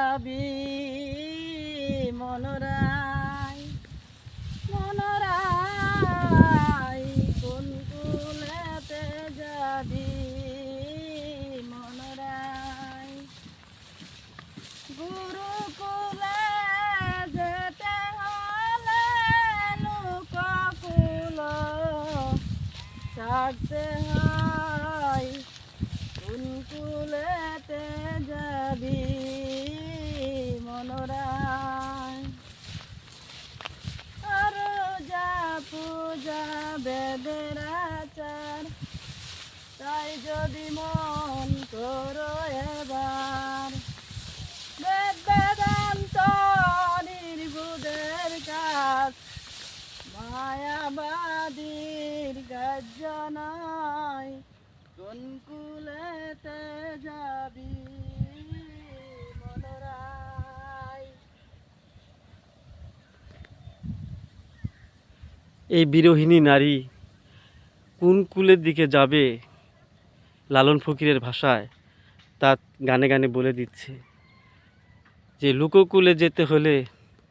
যাবি মনরাই মনরাই কোন কুলেতে যাবি মনরাই গুরুকুলে যেতে হলে লোককুল ছাড়তে হয় কোন কুলেতে যাবি মনরাই আর যা পূজা বেদের আচার তাই যদি মন করো এবার বেদ বেদান্ত নির্বুদের কাজ মায়াবাদীর গর্জনায় কোন কুলেতে যাবি মনরাই। এই বিরোহিণী নারী কোন কুলের দিকে যাবে লালন ফকিরের ভাষায় তা গানে গানে বলে দিচ্ছে যে লোককুলে যেতে হলে